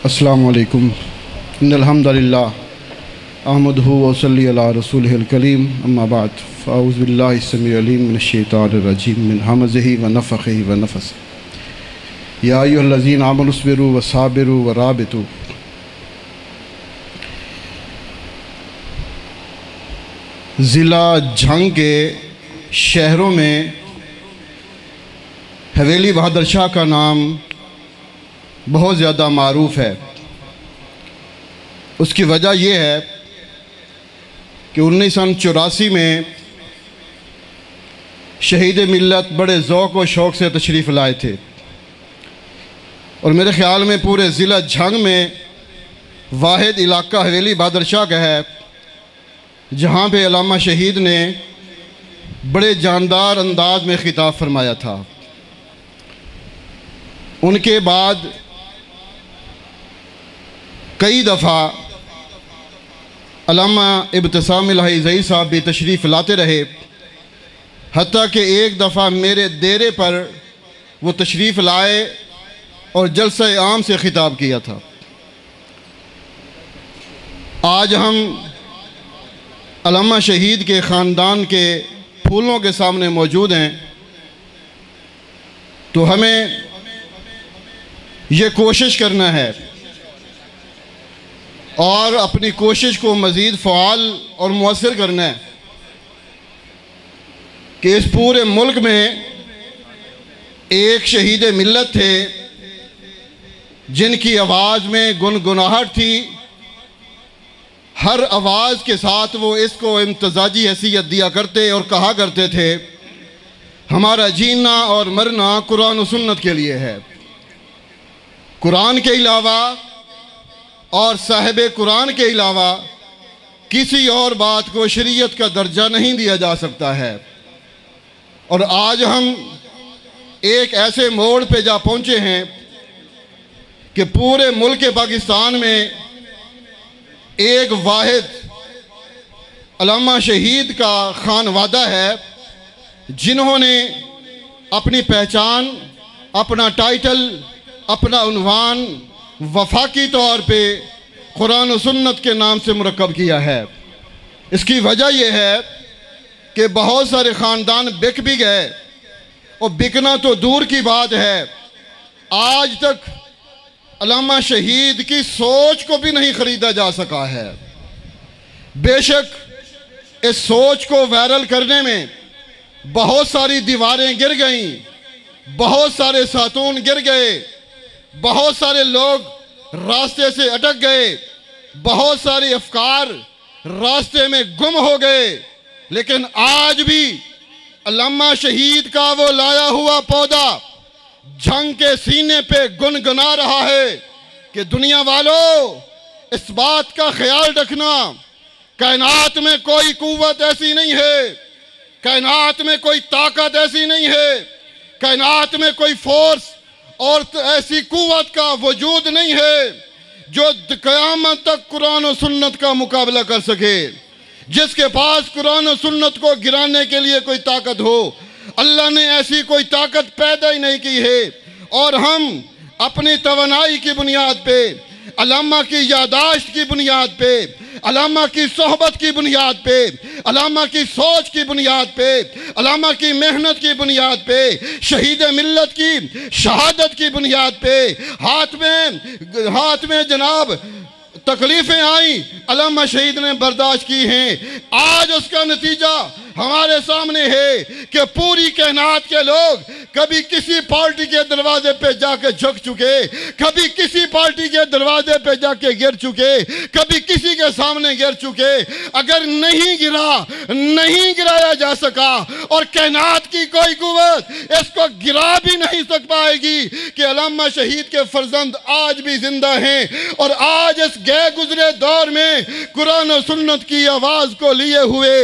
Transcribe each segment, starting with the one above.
अस्सलामु अलैकुम। इन्नल हम्दुलिल्लाह अहमदुहु व सल्ली अला रसूलिहिल करीम, अम्मा बाद, फ़अऊज़ु बिल्लाहि समीउल अलीम मिनश शैतानिर रजीम मिन हमज़िहि व नफ़ख़िहि व नफ़सिहि। या अय्युहल्लज़ीना आमनु इस्बिरू व साबिरू व राबितू। ज़िला झंग के शहरों में हवेली बहादुर शाह का नाम बहुत ज़्यादा मारूफ़ है। उसकी वजह यह है कि 1984 में शहीद मिल्लत बड़े ज़ौक़ व शौक़ से तशरीफ़ लाए थे और मेरे ख़्याल में पूरे ज़िला झंग में वाहिद इलाका हवेली बहादुर शाह का है जहाँ पे अल्लामा शहीद ने बड़े जानदार अंदाज में ख़िताब फरमाया था। उनके बाद कई दफ़ा अल्लामा इब्तिसाम इलाही ज़ई साहब भी तशरीफ़ लाते रहे, हत्ता कि एक दफ़ा मेरे डेरे पर वो तशरीफ़ लाए और जलसा आम से ख़िताब किया था। आज हम अल्लामा शहीद के ख़ानदान के फूलों के सामने मौजूद हैं, तो हमें ये कोशिश करना है और अपनी कोशिश को मज़ीद फ़आल और मुअस्सिर करना है कि इस पूरे मुल्क में एक शहीद मिल्लत थे जिनकी आवाज़ में गुनगुनाहट थी। हर आवाज़ के साथ वो इसको इम्तिज़ाजी हैसियत दिया करते और कहा करते थे, हमारा जीना और मरना कुरान और सुन्नत के लिए है। कुरान के अलावा और साहिब कुरान के अलावा किसी और बात को शरीयत का दर्जा नहीं दिया जा सकता है। और आज हम एक ऐसे मोड़ पे जा पहुँचे हैं कि पूरे मुल्क पाकिस्तान में एक वाहिद अल्लामा शहीद का खानवादा है जिन्होंने अपनी पहचान, अपना टाइटल, अपना उन्वान वफाकी तौर पे कुरान और सुन्नत के नाम से मुरक्कब किया है। इसकी वजह यह है कि बहुत सारे ख़ानदान बिक भी गए और बिकना तो दूर की बात है, आज तक अल्लामा शहीद की सोच को भी नहीं ख़रीदा जा सका है। बेशक इस सोच को वायरल करने में बहुत सारी दीवारें गिर गईं, बहुत सारे सातून गिर गए, बहुत सारे लोग रास्ते से अटक गए, बहुत सारे अफकार रास्ते में गुम हो गए, लेकिन आज भी अल्लामा शहीद का वो लाया हुआ पौधा झंग के सीने पे गुनगुना रहा है कि दुनिया वालों, इस बात का ख्याल रखना, कायनात में कोई कुव्वत ऐसी नहीं है, कायनात में कोई ताकत ऐसी नहीं है, कायनात में कोई फोर्स और ऐसी कुव्वत का वजूद नहीं है जो क़यामत तक कुरान और सुन्नत का मुकाबला कर सके। जिसके पास कुरान और सुन्नत को गिराने के लिए कोई ताकत हो, अल्लाह ने ऐसी कोई ताकत पैदा ही नहीं की है। और हम अपनी तवानाई की बुनियाद पे, अल्लामा की यादाश्त की बुनियाद पे, अल्लामा की सोहबत की बुनियाद पे, अल्लामा की सोच की बुनियाद पे, अल्लामा की मेहनत की बुनियाद पे, शहीद मिल्लत की शहादत की बुनियाद पे हाथ में जनाब तकलीफ़ें आई, अल्लामा शहीद ने बर्दाश्त की हैं। आज उसका नतीजा हमारे सामने है कि पूरी कायनात के लोग कभी किसी पार्टी के दरवाजे पे जाके झुक चुके, कभी किसी पार्टी के दरवाजे पे जाके गिर चुके, कभी किसी के सामने गिर चुके। अगर नहीं गिराया जा सका और कायनात की कोई कुव्वत इसको गिरा भी नहीं सक पाएगी कि अल्लामा शहीद के फर्जंद आज भी जिंदा हैं और आज इस गए गुजरे दौर में कुरान और सुन्नत की आवाज़ को लिए हुए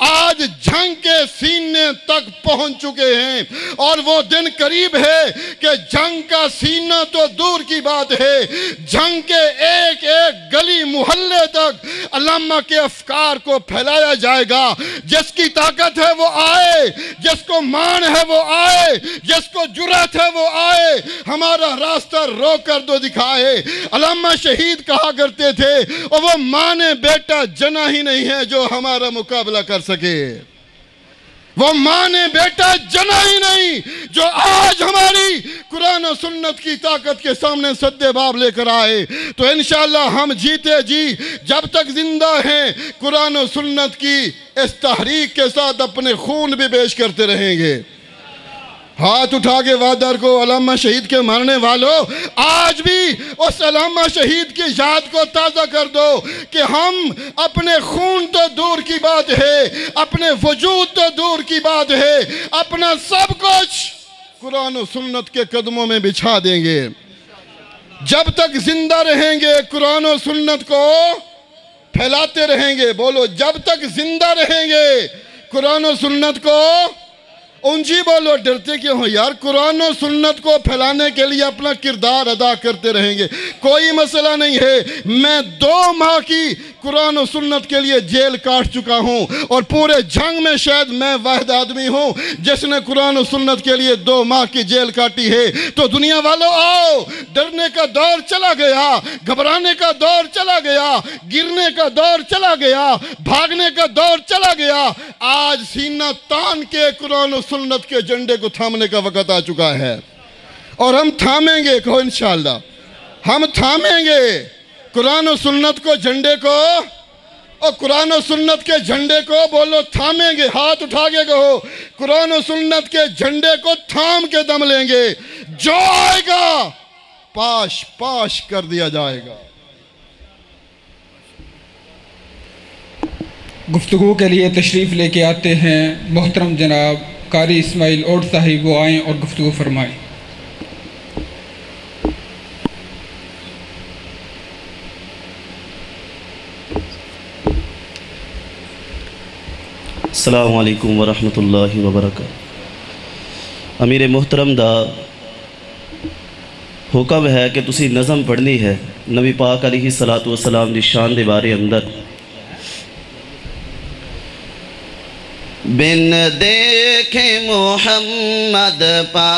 आज झंग के सीने तक पहुंच चुके हैं। और वो दिन करीब है कि जंग का सीना तो दूर की बात है, जंग के एक एक गली मोहल्ले तक अल्लामा के अफकार को फैलाया जाएगा। जिसकी ताकत है वो आए आए, जिसको मान है वो आए, जिसको जुर्रत है वो आए, हमारा रास्ता रोक कर दो दिखाए। अल्लामा शहीद कहा करते थे, और वो माने बेटा जना ही नहीं है जो हमारा मुकाबला कर सके। वो माँ ने बेटा जना ही नहीं जो आज हमारी कुरान और सुन्नत की ताकत के सामने सद्देबाब लेकर आए। तो इंशाअल्लाह हम जीते जी जब तक जिंदा हैं कुरान और सुन्नत की इस तहरीक के साथ अपने खून भी पेश करते रहेंगे। हाथ उठा के वादर को अल्लामा शहीद के मारने वालों, आज भी उस अल्लामा शहीद की याद को ताज़ा कर दो कि हम अपने खून तो दूर की बात है, अपने वजूद तो दूर की बात है, अपना सब कुछ कुरान और सुन्नत के कदमों में बिछा देंगे। जब तक जिंदा रहेंगे कुरान और सुन्नत को फैलाते रहेंगे। बोलो, जब तक जिंदा रहेंगे कुरान और सुन्नत को ऊंची बोलो। डरते क्यों हो यार? कुरान और सुन्नत को फैलाने के लिए अपना किरदार अदा करते रहेंगे, कोई मसला नहीं है। मैं 2 माह की कुरान और सुन्नत के लिए जेल काट चुका हूं और पूरे जंग में शायद मैं वाहिद आदमी हूं जिसने कुरान और सुन्नत के लिए 2 माह की जेल काटी है। तो दुनिया वालों आओ, डरने का दौर चला गया, घबराने का दौर चला गया, गिरने का दौर चला गया, भागने का दौर चला गया। आज सीना तान के कुरान और सुन्नत के झंडे को थामने का वक्त आ चुका है और हम थामेंगे। कहो इंशाअल्लाह हम थामेंगे कुरान और सुन्नत को, झंडे को, और कुरान और सुन्नत के झंडे को बोलो थामेंगे। हाथ उठा के कहो, कुरान और सुन्नत के झंडे को थाम के दम लेंगे। जो आएगा पाश पाश कर दिया जाएगा। गुफ्तगू के लिए तशरीफ़ लेके आते हैं मोहतरम जनाब कारी इस्माइल ओट साहिब, वो आएँ और गुफ्तगू फरमाएँ। अस्सलामु अलैकुम वरहमतुल्लाहि वबरकातुहू। अमीर मोहतरम दा हुक्म है कि तुसी नज़म पढ़नी है नबी पाक अलैहि सलातु वसलाम दी शान दे बारे अंदर। बिन देखे मोहम्मद पाक